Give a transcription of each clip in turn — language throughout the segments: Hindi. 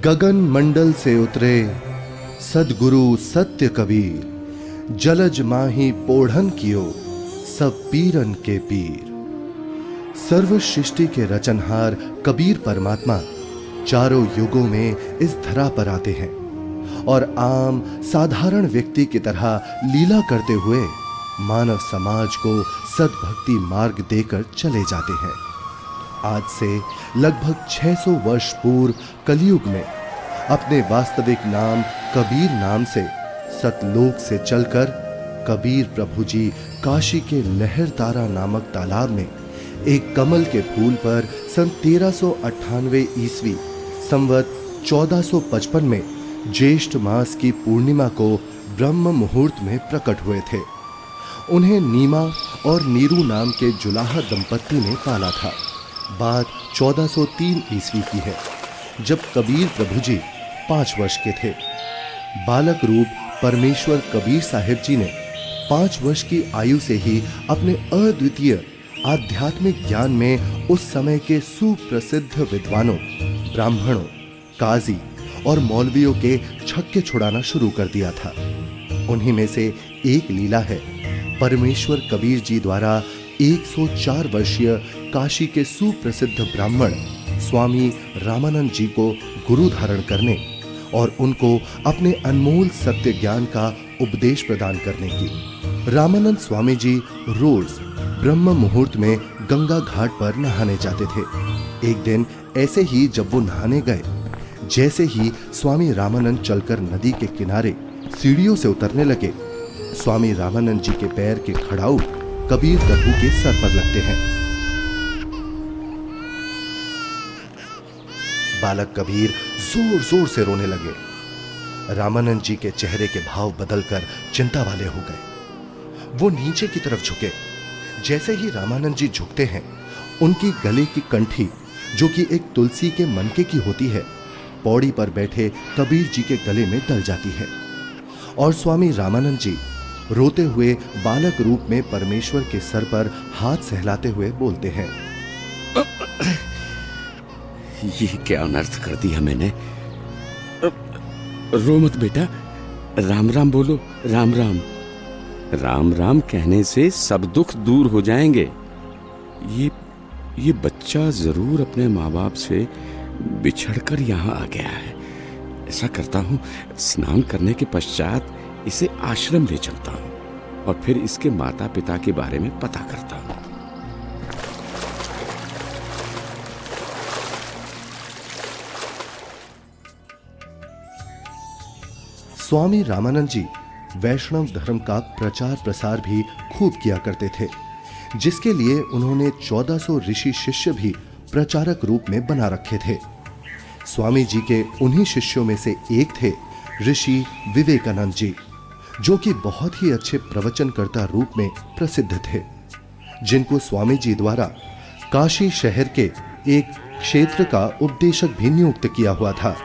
गगन मंडल से उतरे सदगुरु सत्य कबीर, जलज माही पोढ़न कियो सब पीरन के पीर। सर्व सृष्टि के रचनहार कबीर परमात्मा चारों युगों में इस धरा पर आते हैं और आम साधारण व्यक्ति की तरह लीला करते हुए मानव समाज को सद्भक्ति मार्ग देकर चले जाते हैं। आज से लगभग 600 वर्ष पूर्व कलयुग में अपने वास्तविक नाम कबीर नाम से सतलोक से चलकर कबीर प्रभु जी काशी के लहरतारा नामक तालाब में एक कमल के फूल पर सन 1398 ईस्वी संवत 1455 में ज्येष्ठ मास की पूर्णिमा को ब्रह्म मुहूर्त में प्रकट हुए थे। उन्हें नीमा और नीरू नाम के जुलाहा दंपत्ति ने पाला था। बात 1403 ईस्वी की है, जब कबीर प्रभु जी 5 वर्ष के थे। बालक रूप परमेश्वर कबीर साहिब जी ने 5 वर्ष की आयु से ही अपने अद्वितीय आध्यात्मिक ज्ञान में उस समय के सुप्रसिद्ध विद्वानों, ब्राह्मणों, काजी और मौलवियों के छक्के छुड़ाना शुरू कर दिया था। उन्हीं में से एक लीला है परमेश्वर कबीर जी द्वारा 104 वर्षीय काशी के सुप्रसिद्ध ब्राह्मण स्वामी रामानंद जी को गुरु धारण करने और उनको अपने अनमोल सत्य ज्ञान का उपदेश प्रदान करने की। रामानंद स्वामी जी रोज ब्रह्म मुहूर्त में गंगा घाट पर नहाने जाते थे। एक दिन ऐसे ही जब वो नहाने गए, जैसे ही स्वामी रामानंद चलकर नदी के किनारे सीढ़ियों से उतरने लगे, स्वामी रामानंद जी के पैर के खड़ाऊ कबीर प्रभु के सर पर लगते हैं। बालक कबीर जोर जोर से रोने लगे। रामानंद जी के चेहरे के भाव बदलकर चिंता वाले हो गए। वो नीचे की तरफ झुके। जैसे ही रामानंद जी झुकते हैं, उनकी गले की कंठी, जो कि एक तुलसी के मनके की होती है, पौड़ी पर बैठे कबीर जी के गले में डल जाती है और स्वामी रामानंद जी रोते हुए बालक रूप में परमेश्वर के सर पर हाथ सहलाते हुए बोलते हैं, ये क्या अनर्थ कर दिया मैंने। रो मत बेटा, राम राम बोलो। राम राम। राम राम कहने से सब दुख दूर हो जाएंगे। ये बच्चा जरूर अपने माँ बाप से बिछड़कर यहाँ आ गया है। ऐसा करता हूँ, स्नान करने के पश्चात इसे आश्रम ले चलता हूँ और फिर इसके माता पिता के बारे में पता करता हूँ। स्वामी रामानंद जी वैष्णव धर्म का प्रचार प्रसार भी खूब किया करते थे, जिसके लिए उन्होंने 1400 ऋषि शिष्य भी प्रचारक रूप में बना रखे थे। स्वामी जी के उन्हीं शिष्यों में से एक थे ऋषि विवेकानंद जी, जो कि बहुत ही अच्छे प्रवचनकर्ता रूप में प्रसिद्ध थे, जिनको स्वामी जी द्वारा काशी शहर के एक क्षेत्र का उपदेशक भी नियुक्त किया हुआ था।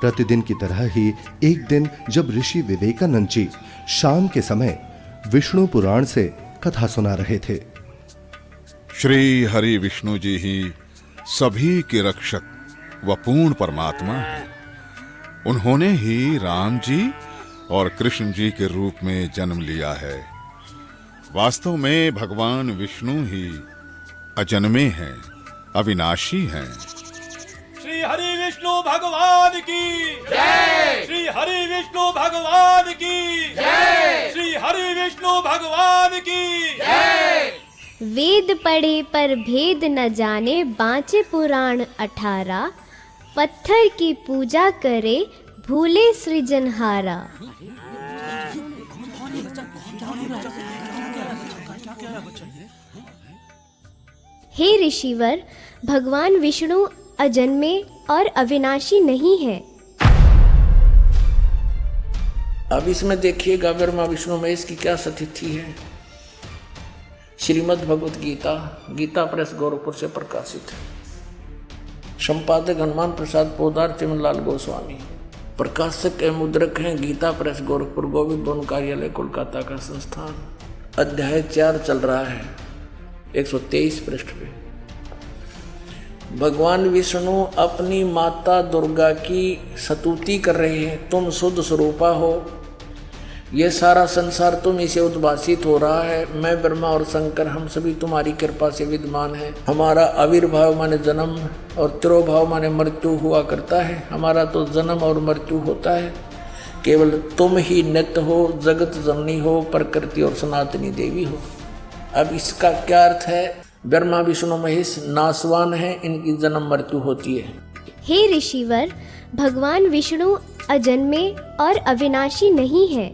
प्रतिदिन की तरह ही एक दिन जब ऋषि विवेकानंद जी शाम के समय विष्णु पुराण से कथा सुना रहे थे। श्री हरि विष्णु जी ही सभी के रक्षक व पूर्ण परमात्मा है। उन्होंने ही राम जी और कृष्ण जी के रूप में जन्म लिया है। वास्तव में भगवान विष्णु ही अजन्मे हैं, अविनाशी हैं। श्री हरि विष्णु भगवान की जय। श्री हरि विष्णु भगवान की जय। श्री हरि विष्णु भगवान की जय। वेद पढ़े पर भेद न जाने, बाँचे पुराण 18। पत्थर की पूजा करे, भूले सृजनहारा। हे ऋषिवर, भगवान विष्णु अजन्मे और अविनाशी नहीं है। अब इसमें देखिएगा ब्रह्मा विष्णु महेश की क्या स्थिति है। श्रीमद् भगवत गीता, गीता प्रेस गोरखपुर से प्रकाशित है। संपादक हनुमान प्रसाद पोदार, चिमनलाल गोस्वामी। प्रकाशक एवं मुद्रक हैं गीता प्रेस गोरखपुर, गोविंद भवन कार्यालय कोलकाता का संस्थान। अध्याय 4 चल रहा है, 123 पृष्ठ पे। भगवान विष्णु अपनी माता दुर्गा की स्तुति कर रहे हैं, तुम शुद्ध स्वरूपा हो, ये सारा संसार तुम इसे उद्भासित हो रहा है, मैं ब्रह्मा और शंकर हम सभी तुम्हारी कृपा से विद्यमान हैं। हमारा आविर्भाव माने जन्म और तिरोभाव माने मृत्यु हुआ करता है, हमारा तो जन्म और मृत्यु होता है, केवल तुम ही नित्य हो, जगत जननी हो, प्रकृति और सनातनी देवी हो। अब इसका क्या अर्थ है? ब्रह्मा विष्णु महेश नासवान है, इनकी जन्म मृत्यु होती है। हे ऋषिवर, भगवान विष्णु अजन्मे और अविनाशी नहीं है।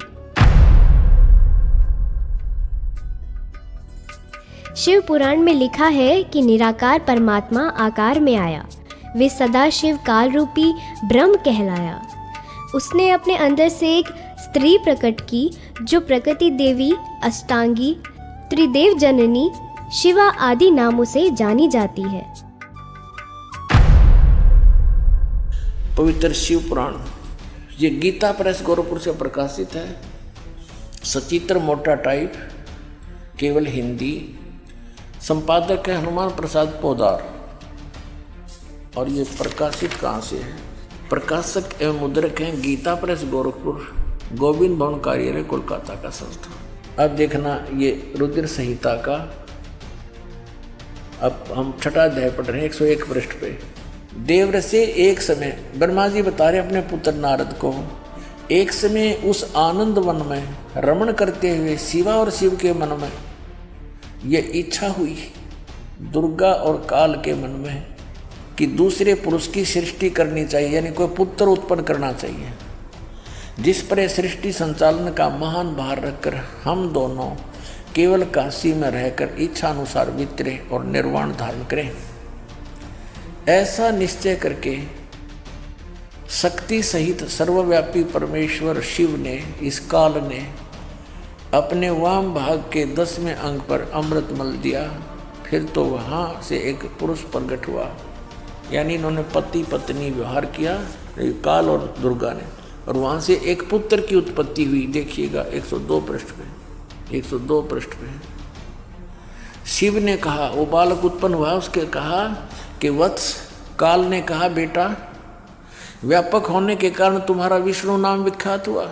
शिव पुराण में लिखा है कि निराकार परमात्मा आकार में आया, वे सदा शिव काल रूपी ब्रह्म कहलाया। उसने अपने अंदर से एक स्त्री प्रकट की जो प्रकृति देवी, अष्टांगी, त्रिदेव जननी, शिवा आदि नामों से जानी जाती है। पवित्र शिव पुराण ये गीता प्रेस गोरखपुर से प्रकाशित है। सचित्र मोटा टाइप, केवल हिंदी। संपादक है हनुमान प्रसाद पोदार। और ये प्रकाशित कहाँ से है? प्रकाशक एवं मुद्रक हैं गीता प्रेस गोरखपुर, गोविंद भवन कार्यालय कोलकाता का संस्था। अब देखना ये रुद्र संहिता का, अब हम छठा अध्याय पढ़ रहे हैं 101 पृष्ठ पे। देवर से एक समय ब्रह्मा जी बता रहे अपने पुत्र नारद को, एक समय उस आनंद वन में रमण करते हुए शिवा और शिव के मन में ये इच्छा हुई, दुर्गा और काल के मन में, कि दूसरे पुरुष की सृष्टि करनी चाहिए, यानी कोई पुत्र उत्पन्न करना चाहिए, जिस पर यह सृष्टि संचालन का महान भार रखकर हम दोनों केवल काशी में रहकर इच्छा अनुसार वितरे और निर्वाण धारण करें। ऐसा निश्चय करके शक्ति सहित सर्वव्यापी परमेश्वर शिव ने, इस काल ने अपने वाम भाग के 10वें अंग पर अमृत मल दिया। फिर तो वहाँ से एक पुरुष प्रकट हुआ, यानी इन्होंने पति पत्नी व्यवहार किया काल और दुर्गा ने, और वहाँ से एक पुत्र की उत्पत्ति हुई। देखिएगा 102 पृष्ठ पे, 102 पृष्ठ पे शिव ने कहा, वो बालक उत्पन्न हुआ, उसके कहा कि वत्स, काल ने कहा बेटा, व्यापक होने के कारण तुम्हारा विष्णु नाम विख्यात हुआ।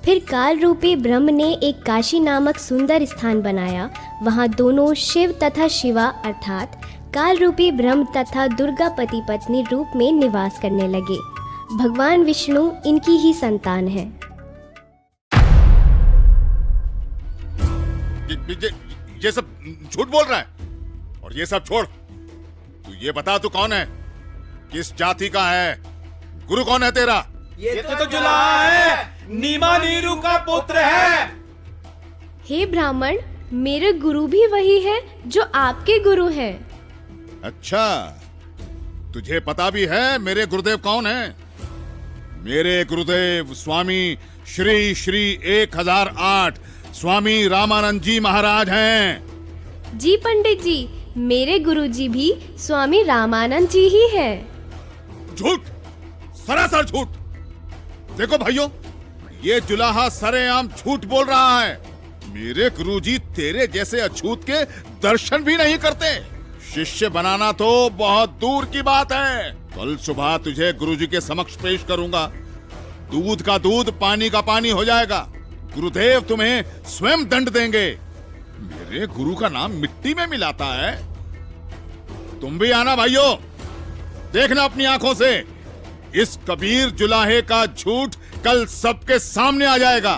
फिर काल रूपी ब्रह्म ने एक काशी नामक सुंदर स्थान बनाया। वहाँ दोनों शिव तथा शिवा अर्थात काल रूपी ब्रह्म तथा दुर्गा पति पत्नी रूप में निवास करने लगे। भगवान विष्णु इनकी ही संतान है। ये सब झूठ बोल रहा है, और ये सब छोड़, तू ये बता तू कौन है, किस जाति का है, गुरु कौन है तेरा? ये तो जुलाहा है, नीमा नीरू का पुत्र है। हे ब्राह्मण, मेरे गुरु भी वही है जो आपके गुरु हैं। अच्छा, तुझे पता भी है मेरे गुरुदेव कौन है? मेरे गुरुदेव स्वामी श्री श्री 1008 स्वामी रामानंद जी महाराज हैं। जी पंडित जी, मेरे गुरुजी भी स्वामी रामानंद जी ही हैं। झूठ, सरासर झूठ। देखो भाइयों, ये जुलाहा सरेआम झूठ बोल रहा है। मेरे गुरुजी तेरे जैसे अछूत के दर्शन भी नहीं करते। शिष्य बनाना तो बहुत दूर की बात है। कल सुबह तुझे गुरुजी के समक्ष पेश करूंगा। दूध का दूध, पानी का पानी हो जाएगा। गुरुदेव तुम्हें स्वयं दंड देंगे। मेरे गुरु का नाम मिट्टी में मिलाता है। तुम भी आना भाइयों, देखना अपनी आंखों से। इस कबीर जुलाहे का झूठ कल सबके सामने आ जाएगा।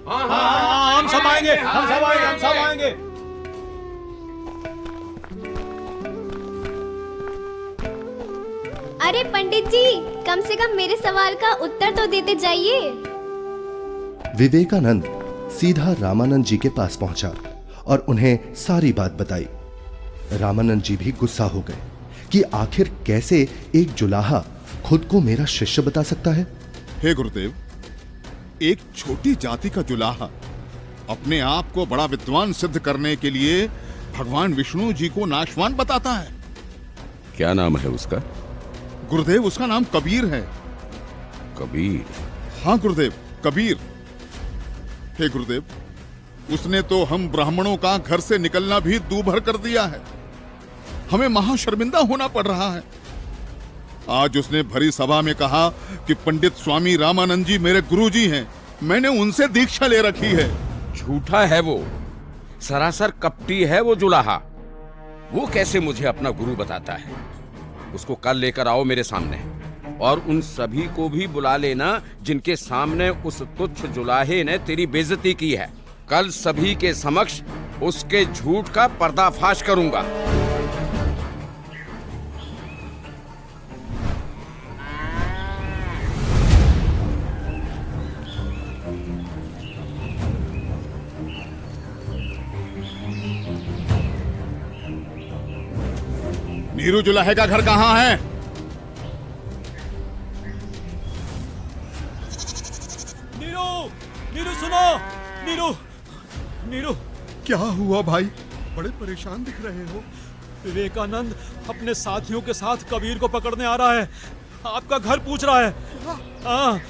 हाँ, हम सब आएंगे, हम सब आएंगे, हम सब आएंगे। अरे पंडित जी, कम से कम मेरे सवाल का उत्तर तो देते जाइए। विवेकानंद सीधा रामानंद जी के पास पहुंचा और उन्हें सारी बात बताई। रामानंद जी भी गुस्सा हो गए कि आखिर कैसे एक जुलाहा खुद को मेरा शिष्य बता सकता है। हे गुरुदेव, एक छोटी जाति का जुलाहा अपने आप को बड़ा विद्वान सिद्ध करने के लिए भगवान विष्णु जी को नाशवान बताता है। क्या नाम है उसका? गुरुदेव, उसका नाम कबीर है। कबीर? हाँ गुरुदेव, कबीर। हे गुरुदेव, उसने तो हम ब्राह्मणों का घर से निकलना भी दूभर कर दिया है। हमें महाशर्मिंदा होना पड़ रहा है। आज उसने भरी सभा में कहा कि पंडित स्वामी रामानंद जी मेरे गुरुजी हैं, मैंने उनसे दीक्षा ले रखी है। झूठा है वो, सरासर कपटी है वो जुलाहा। वो कैसे मुझे अपना गुरु बताता है? उसको कल लेकर आओ मेरे सामने, और उन सभी को भी बुला लेना जिनके सामने उस तुच्छ जुलाहे ने तेरी बेइज्जती की है। कल सभी के समक्ष उसके झूठ का पर्दाफाश करूंगा। नीरू जुलाहे का घर कहाँ है? नीरू, नीरू सुनो, नीरू, नीरू। क्या हुआ भाई? बड़े परेशान दिख रहे हो। विवेकानंद अपने साथियों के साथ कबीर को पकड़ने आ रहा है। आपका घर पूछ रहा है। हाँ,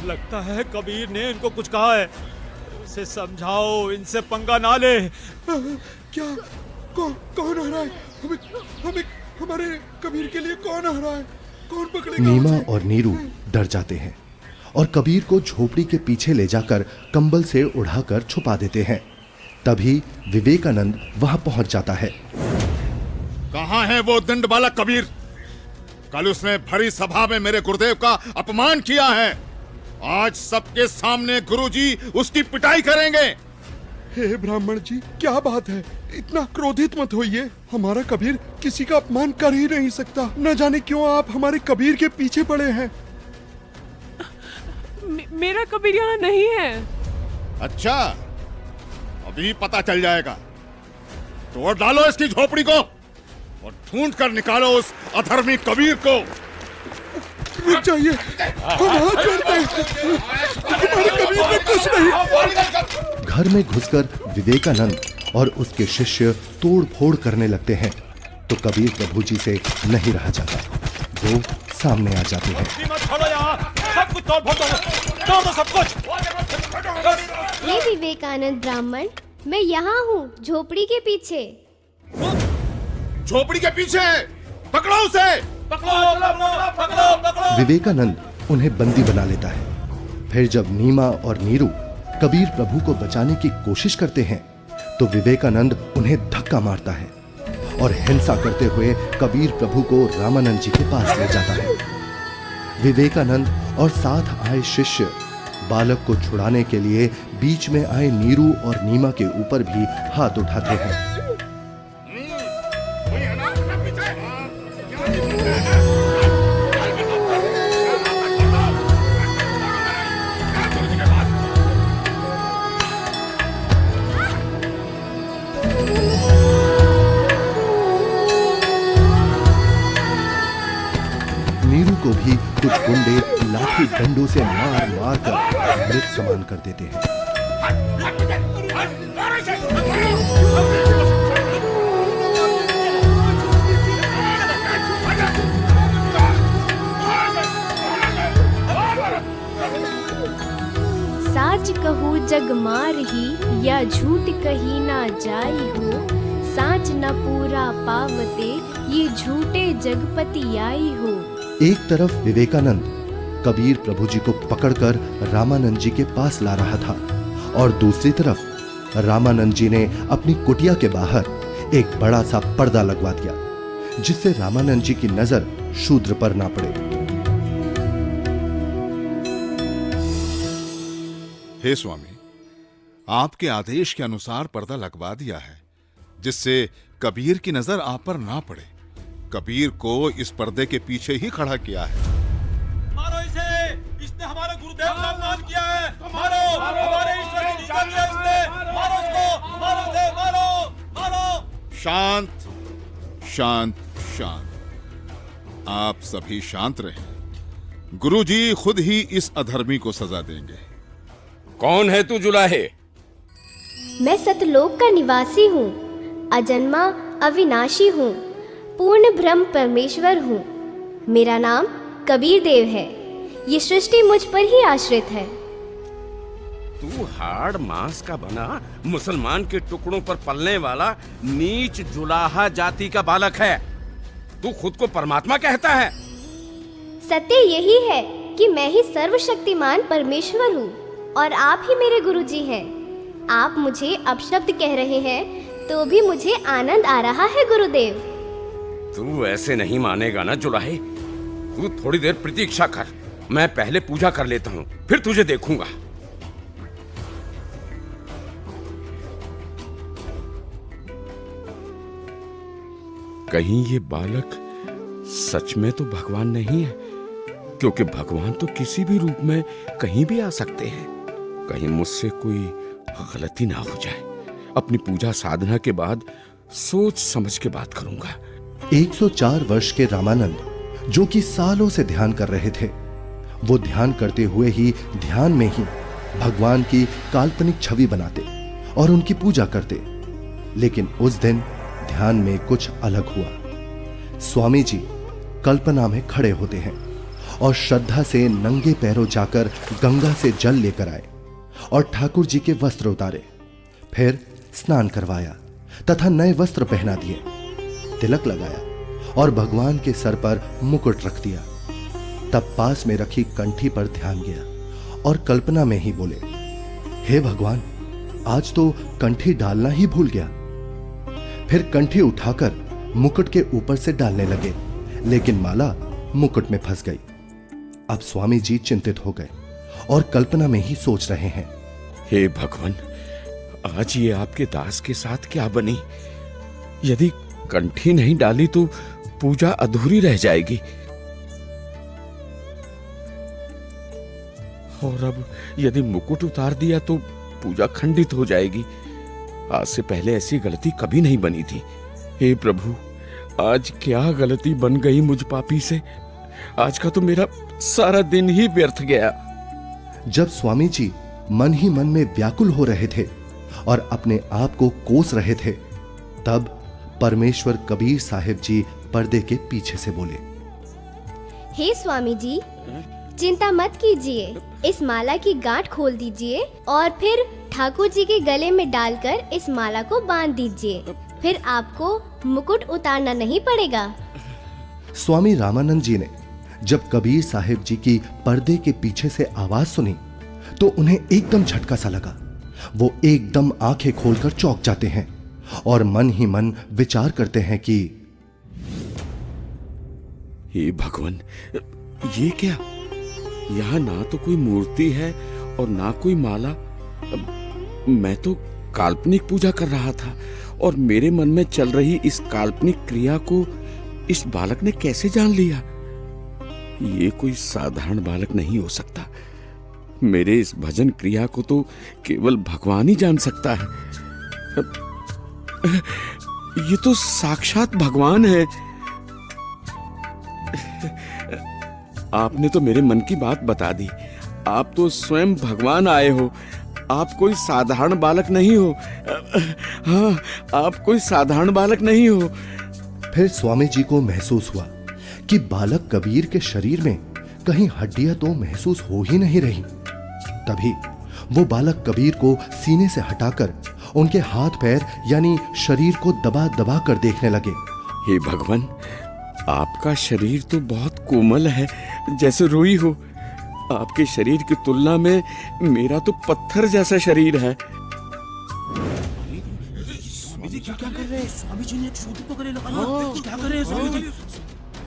लगता है कबीर ने इनको कुछ कहा है। उसे समझाओ, इनसे पंगा ना ले। क्या? कौन आ रहा है? हमें हमारे कबीर के लिए कौन आ रहा है? कौन पकड़ेगा? नीमा और नीरू डर जाते हैं और कबीर को झोपड़ी के पीछे ले जाकर कंबल से उड़ाकर छुपा देते हैं। तभी विवेकानंद वहां पहुंच जाता है। कहाँ है वो दंड बालक कबीर? कल उसने भरी सभा में मेरे गुरुदेव का अपमान किया है। आज सबके सामने गुरुजी उसकी पिटाई करेंगे। हे ब्राह्मण जी, क्या बात है? इतना क्रोधित मत होइए। हमारा कबीर किसी का अपमान कर ही नहीं सकता। न जाने क्यों आप हमारे कबीर के पीछे पड़े हैं। मेरा कबीर यहाँ नहीं है। अच्छा, अभी पता चल जाएगा। तोड़ डालो इसकी झोपड़ी को और ढूंढ कर निकालो उस अधर्मी कबीर को। रुक जाइए, हम हाथ जोड़ते हैं। हमारे कबीर में कुछ नहीं। घर में घुसकर विवेकानंद और उसके शिष्य तोड़ फोड़ करने लगते हैं तो कबीर प्रभु जी से नहीं रहा जाता। वो सामने आ जाते हैं। छोड़ो यहाँ, सब कुछ तोड़ फोड़ दो, सब कुछ। हे विवेकानंद ब्राह्मण, मैं यहाँ हूँ, झोपड़ी के पीछे। झोपड़ी के पीछे? पकड़ो उसे। पकड़ो। विवेकानंद उन्हें बंदी बना लेता है। फिर जब नीमा और नीरू कबीर प्रभु को बचाने की कोशिश करते हैं तो विवेकानंद उन्हें धक्का मारता है और हिंसा करते हुए कबीर प्रभु को रामानंद जी के पास ले जाता है। विवेकानंद और साथ आए शिष्य बालक को छुड़ाने के लिए बीच में आए नीरू और नीमा के ऊपर भी हाथ उठाते हैं। नीरू को भी कुछ गुंडे लाठी डंडों से मार मार कर मृत समान कर देते हैं। साच कहू जग मार ही, या झूठ कही ना जाई हो। साच न पूरा पावते, ये झूठे जगपति आई हो। एक तरफ विवेकानंद कबीर प्रभु जी को पकड़कर रामानंद जी के पास ला रहा था और दूसरी तरफ रामानंद जी ने अपनी कुटिया के बाहर एक बड़ा सा पर्दा लगवा दिया जिससे रामानंद जी की नजर शूद्र पर ना पड़े। हे स्वामी, आपके आदेश के अनुसार पर्दा लगवा दिया है जिससे कबीर की नजर आप पर ना पड़े। कबीर को इस पर्दे के पीछे ही खड़ा किया है। मारो इसे, इसने हमारे गुरुदेव का अपमान किया है। मारो, हमारे ईश्वर की निंदा की है इसने। मारो इसको, मारो इसे, मारो। शांत शांत शांत। आप सभी शांत रहें। गुरुजी खुद ही इस अधर्मी को सजा देंगे। कौन है तू जुलाहे? मैं सतलोक का निवासी हूँ, अजन्मा अविनाशी हूँ, पूर्ण ब्रह्म परमेश्वर हूँ। मेरा नाम कबीर देव है। ये सृष्टि मुझ पर ही आश्रित है। तू हाड़ मांस का बना मुसलमान के टुकड़ों पर पलने वाला नीच जुलाहा जाति का बालक है। तू खुद को परमात्मा कहता है। सत्य यही है कि मैं ही सर्वशक्तिमान परमेश्वर हूँ और आप ही मेरे गुरुजी हैं। आप मुझे अपशब्द कह रहे हैं तो भी मुझे आनंद आ रहा है गुरुदेव। तू ऐसे नहीं मानेगा ना जुलाहे। तू थोड़ी देर प्रतीक्षा कर, मैं पहले पूजा कर लेता हूँ, फिर तुझे देखूंगा। कहीं ये बालक सच में तो भगवान नहीं है, क्योंकि भगवान तो किसी भी रूप में कहीं भी आ सकते हैं। कहीं मुझसे कोई गलती ना हो जाए। अपनी पूजा साधना के बाद सोच समझ के बात करूंगा। 104 वर्ष के रामानंद, जो कि सालों से ध्यान कर रहे थे, वो ध्यान करते हुए ही ध्यान में ही भगवान की काल्पनिक छवि बनाते और उनकी पूजा करते। लेकिन उस दिन ध्यान में कुछ अलग हुआ। स्वामी जी कल्पना में खड़े होते हैं और श्रद्धा से नंगे पैरों जाकर गंगा से जल लेकर आए और ठाकुर जी के वस्त्र उतारे, फिर स्नान करवाया तथा नए वस्त्र पहना दिए, तिलक लगाया और भगवान के सर पर मुकुट रख दिया। तब पास में रखी कंठी पर ध्यान गया और कल्पना में ही बोले, हे भगवान, आज तो कंठी डालना ही भूल गया। फिर कंठी उठाकर मुकुट के ऊपर से डालने लगे, लेकिन माला मुकुट में फंस गई। अब स्वामी जी चिंतित हो गए और कल्पना में ही सोच रहे हैं, हे भगवान, आज ये आपके दास के साथ क्या बनी? यदि कंठी नहीं डाली तो पूजा अधूरी रह जाएगी, और अब यदि मुकुट उतार दिया तो पूजा खंडित हो जाएगी। आज से पहले ऐसी गलती कभी नहीं बनी थी। हे प्रभु, आज क्या गलती बन गई मुझ पापी से? आज का तो मेरा सारा दिन ही व्यर्थ गया। जब स्वामी जी मन ही मन में व्याकुल हो रहे थे और अपने आप को कोस रहे थे, तब परमेश्वर कबीर साहिब जी पर्दे के पीछे से बोले, हे स्वामी जी, चिंता मत कीजिए, इस माला की गांठ खोल दीजिए और फिर ठाकुर जी के गले में डालकर इस माला को बांध दीजिए, फिर आपको मुकुट उतारना नहीं पड़ेगा। स्वामी रामानंद जी ने जब कबीर साहिब जी की पर्दे के पीछे से आवाज सुनी तो उन्हें एकदम झटका सा लगा। वो एकदम आंखें खोलकर चौंक जाते हैं और मन ही मन विचार करते हैं कि हे भगवान, ये क्या? यहाँ ना तो कोई मूर्ति है और ना कोई माला। मैं तो काल्पनिक पूजा कर रहा था और मेरे मन में चल रही इस काल्पनिक क्रिया को इस बालक ने कैसे जान लिया? ये कोई साधारण बालक नहीं हो सकता। मेरे इस भजन क्रिया को तो केवल भगवान ही जान सकता है। ये तो साक्षात भगवान है। आपने तो मेरे मन की बात बता दी। आप तो स्वयं भगवान आए हो। आप कोई साधारण बालक नहीं हो। हाँ, आप कोई साधारण बालक नहीं हो। फिर स्वामी जी को महसूस हुआ कि बालक कबीर के शरीर में कहीं हड्डियां तो महसूस हो ही नहीं रही। तभी वो बालक कबीर को सीने से हटाकर उनके हाथ पैर यानी शरीर को दबा दबा कर देखने लगे। हे भगवान, आपका शरीर तो बहुत कोमल है, जैसे रुई हो। आपके शरीर की तुलना में मेरा तो पत्थर जैसा शरीर है।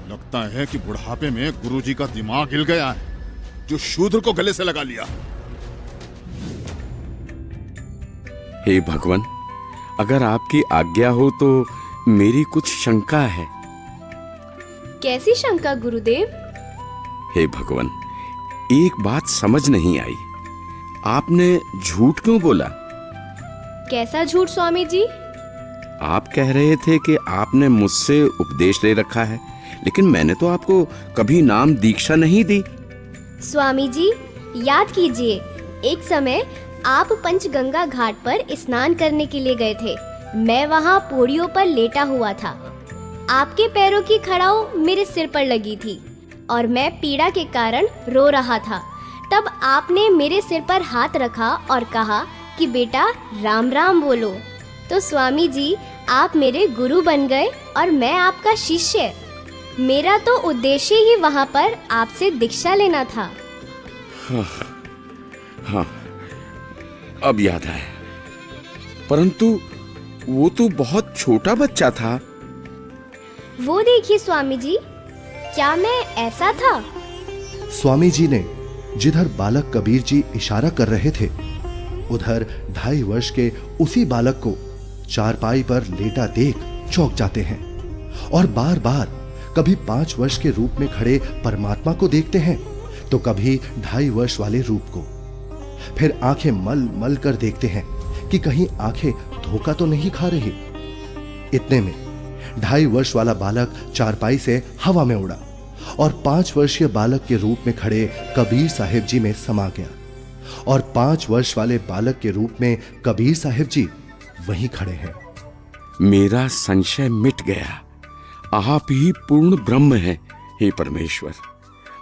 लगता है कि बुढ़ापे में गुरुजी का दिमाग हिल गया है, जो शूद्र को गले से लगा लिया। हे भगवान, अगर आपकी आज्ञा हो तो मेरी कुछ शंका है। कैसी शंका गुरुदेव? हे भगवान, एक बात समझ नहीं आई। आपने झूठ क्यों बोला? कैसा झूठ स्वामी जी? आप कह रहे थे कि आपने मुझसे उपदेश ले रखा है, लेकिन मैंने तो आपको कभी नाम दीक्षा नहीं दी। स्वामी जी, याद कीजिए, एक समय आप पंचगंगा घाट पर स्नान करने के लिए गए थे। मैं वहाँ पौड़ियों पर लेटा हुआ था। आपके पैरों की खड़ाऊ मेरे सिर पर लगी थी और मैं पीड़ा के कारण रो रहा था। तब आपने मेरे सिर पर हाथ रखा और कहा कि बेटा राम राम बोलो। तो स्वामी जी, आप मेरे गुरु बन गए और मैं आपका शिष्य। मेरा तो उद्देश्य ही वहां पर आपसे दीक्षा लेना था। हाँ, अब याद आया। परंतु वो तो बहुत छोटा बच्चा था। वो देखिए स्वामी जी, क्या मैं ऐसा था? स्वामी जी ने जिधर बालक कबीर जी इशारा कर रहे थे, उधर 2.5 वर्ष के उसी बालक को चारपाई पर लेटा देख चौंक जाते हैं और बार बार कभी 5 वर्ष के रूप में खड़े परमात्मा को देखते हैं तो कभी 2.5 वर्ष वाले रूप को। फिर आंखें मल मल कर देखते हैं कि कहीं आंखें धोखा तो नहीं खा रही। इतने में 2.5 वर्ष वाला बालक चारपाई से हवा में उड़ा और 5 वर्षीय बालक के रूप में खड़े कबीर साहिब जी में समा गया और 5 वर्ष वाले बालक के रूप में कबीर साहिब जी वहीं खड़े हैं। मेरा संशय मिट गया। आप ही पूर्ण ब्रह्म हैं। हे परमेश्वर,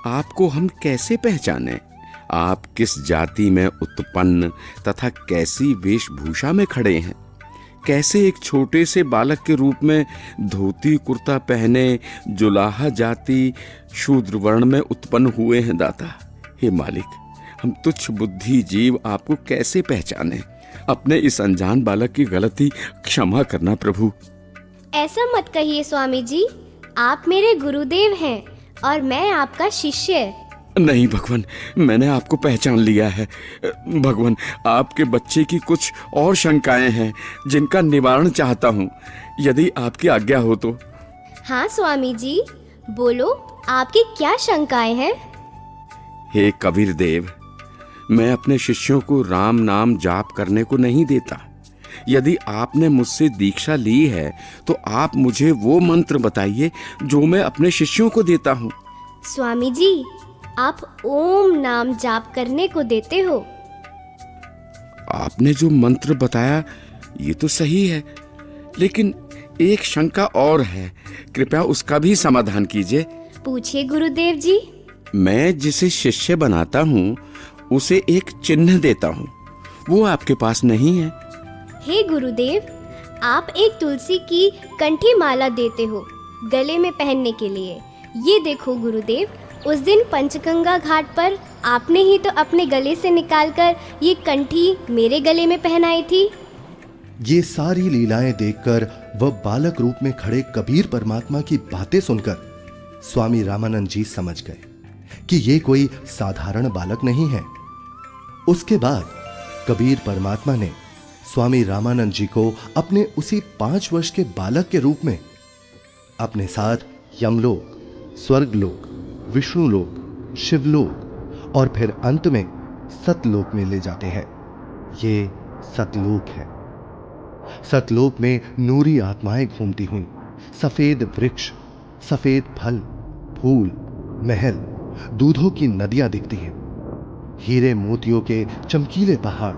आपको हम कैसे पहचानें? आप किस जाति में उत्पन्न तथा कैसी वेशभूषा में खड़े हैं? कैसे एक छोटे से बालक के रूप में धोती कुर्ता पहने जुलाहा जाति शूद्र वर्ण में उत्पन्न हुए हैं दाता? हे मालिक, हम तुच्छ बुद्धि जीव आपको कैसे पहचाने? अपने इस अनजान बालक की गलती क्षमा करना प्रभु। ऐसा मत कहिए स्वामी जी, आप मेरे गुरुदेव हैं और मैं आपका शिष्य। नहीं भगवान, मैंने आपको पहचान लिया है। भगवान, आपके बच्चे की कुछ और शंकाएं हैं जिनका निवारण चाहता हूँ, यदि आपकी आज्ञा हो तो। हाँ स्वामी जी, बोलो, आपकी क्या शंकाएं हैं? हे कबीर देव, मैं अपने शिष्यों को राम नाम जाप करने को नहीं देता। यदि आपने मुझसे दीक्षा ली है तो आप मुझे वो मंत्र बताइए जो मैं अपने शिष्यों को देता हूँ। स्वामी जी, आप ओम नाम जाप करने को देते हो। आपने जो मंत्र बताया ये तो सही है, लेकिन एक शंका और है, कृपया उसका भी समाधान कीजिए। पूछिए गुरुदेव जी। मैं जिसे शिष्य बनाता हूँ उसे एक चिन्ह देता हूँ, वो आपके पास नहीं है। हे गुरुदेव, आप एक तुलसी की कंठी माला देते हो गले में पहनने के लिए। ये देखो गुरुदेव, उस दिन पंचगंगा घाट पर आपने ही तो अपने गले से निकालकर ये कंठी मेरे गले में पहनाई थी। ये सारी लीलाएं देखकर वह बालक रूप में खड़े कबीर परमात्मा की बातें सुनकर स्वामी रामानंद जी समझ गए कि ये कोई साधारण बालक नहीं है। उसके बाद कबीर परमात्मा ने स्वामी रामानंद जी को अपने उसी 5 वर्ष के बालक के रूप में अपने साथ यमलोक, स्वर्गलोक, विष्णुलोक, शिवलोक और फिर अंत में सतलोक में ले जाते हैं। ये सतलोक है। सतलोक में नूरी आत्माएं घूमती हुई, सफेद वृक्ष, सफेद फल, फूल, महल, दूधों की नदियां दिखती हैं। हीरे मोतियों के चमकीले पहाड़,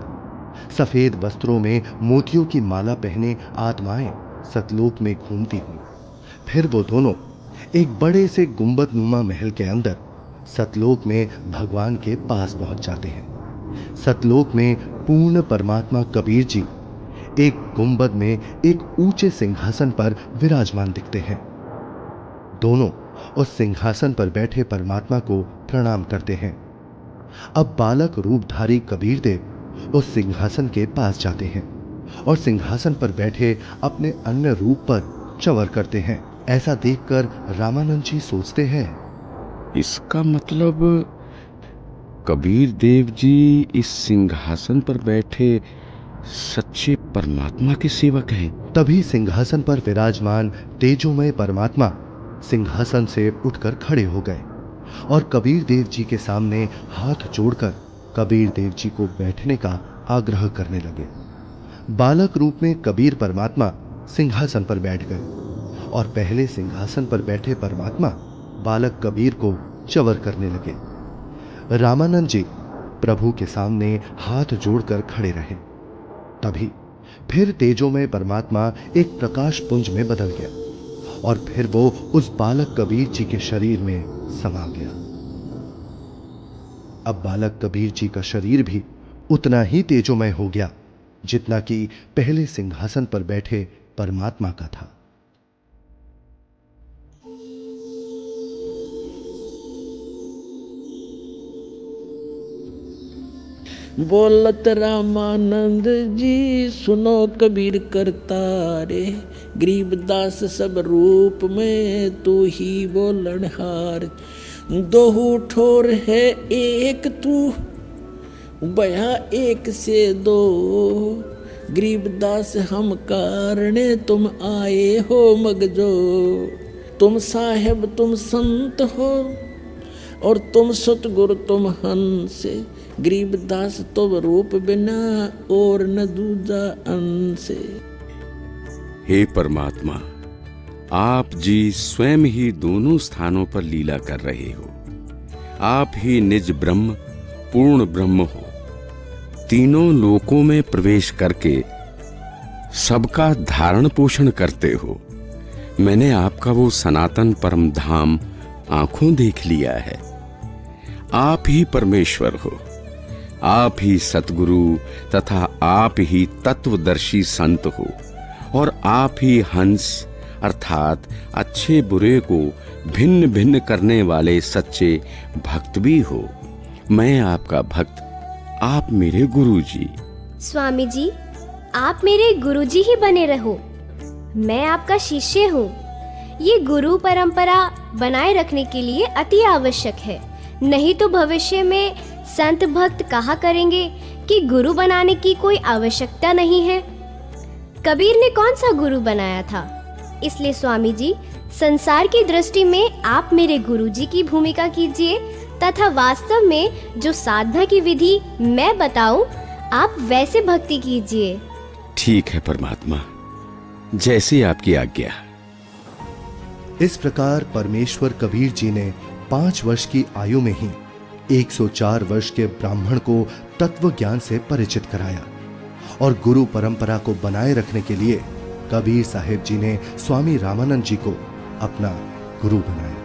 सफेद वस्त्रों में मोतियों की माला पहने आत्माएं सतलोक में घूमती हुई। फिर वो दोनों एक बड़े से गुंबद नुमा महल के अंदर सतलोक में भगवान के पास पहुंच जाते हैं। सतलोक में पूर्ण परमात्मा कबीर जी एक गुंबद में एक ऊंचे सिंहासन पर विराजमान दिखते हैं। दोनों उस सिंहासन पर बैठे परमात्मा को प्रणाम करते हैं। अब बालक रूपधारी कबीर देव उस सिंहासन के पास जाते हैं और सिंहासन पर बैठे अपने अन्य रूप पर चवर करते हैं। ऐसा देखकर रामानंद जी सोचते हैं, इसका मतलब कबीर देव जी इस सिंहासन पर बैठे सच्चे परमात्मा के सेवक हैं। तभी सिंहासन पर विराजमान तेजोमय परमात्मा सिंहासन से उठकर खड़े हो गए और कबीर देव जी के सामने हाथ जोड़कर कबीर देव जी को बैठने का आग्रह करने लगे। बालक रूप में कबीर परमात्मा सिंहासन पर बैठ गए और पहले सिंहासन पर बैठे परमात्मा बालक कबीर को चवर करने लगे। रामानंद जी प्रभु के सामने हाथ जोड़कर खड़े रहे। तभी फिर तेजोमय परमात्मा एक प्रकाश पुंज में बदल गया और फिर वो उस बालक कबीर जी के शरीर में समा गया। अब बालक कबीर जी का शरीर भी उतना ही तेजोमय हो गया जितना कि पहले सिंहासन पर बैठे परमात्मा का था। बोलत रामानंद जी सुनो कबीर करतारे, गरीबदास सब रूप में तू ही बोलनहार। दोहू ठोर है एक तू बया एक से दो, गरीबदास हम कारणे तुम आए हो मगजो। तुम साहेब तुम संत हो और तुम सतगुरु तुम हंस, गरीबदास तुम रूप बिना और न दूजा अंश। हे परमात्मा, आप जी स्वयं ही दोनों स्थानों पर लीला कर रहे हो। आप ही निज ब्रह्म पूर्ण ब्रह्म हो। तीनों लोकों में प्रवेश करके सबका धारण पोषण करते हो। मैंने आपका वो सनातन परम धाम आंखों देख लिया है। आप ही परमेश्वर हो, आप ही सतगुरु तथा आप ही तत्वदर्शी संत हो, और आप ही हंस अर्थात अच्छे बुरे को भिन्न भिन्न करने वाले सच्चे भक्त भी हो। मैं आपका भक्त, आप मेरे गुरुजी। स्वामी जी, आप मेरे गुरुजी ही बने रहो। मैं आपका शिष्य हूँ। ये गुरु परंपरा बनाए रखने के लिए अति आवश्यक है, नहीं तो भविष्य में संत भक्त कहा करेंगे कि गुरु बनाने की कोई आवश्यकता नहीं है। कबीर ने कौन सा गुरु बनाया था? इसलिए स्वामी जी, संसार की दृष्टि में आप मेरे गुरुजी की भूमिका कीजिए तथा वास्तव में जो साधना की विधि मैं बताऊं, आप वैसे भक्ति कीजिए। ठीक है परमात्मा, जैसी आपकी आज्ञा। इस प्रकार परमेश्वर कबीर जी ने 5 वर्ष की आयु में ही 104 वर्ष के ब्राह्मण को तत्व ज्ञान से परिचित कराया, और गुरु परंपरा को बनाए रखने के लिए कबीर साहेब जी ने स्वामी रामानंद जी को अपना गुरु बनाया।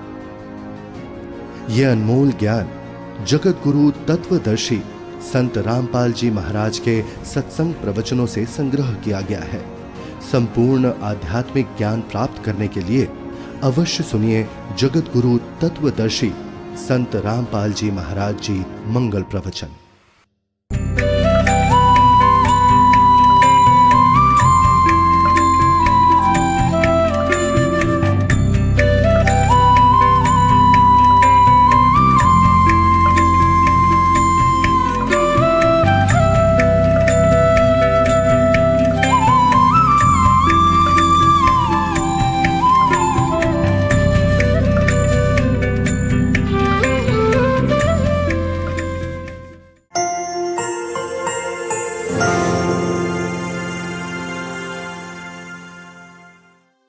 यह अनमोल ज्ञान जगत गुरु तत्वदर्शी संत रामपाल जी महाराज के सत्संग प्रवचनों से संग्रह किया गया है। संपूर्ण आध्यात्मिक ज्ञान प्राप्त करने के लिए अवश्य सुनिए जगत गुरु तत्वदर्शी संत रामपाल जी महाराज जी मंगल प्रवचन।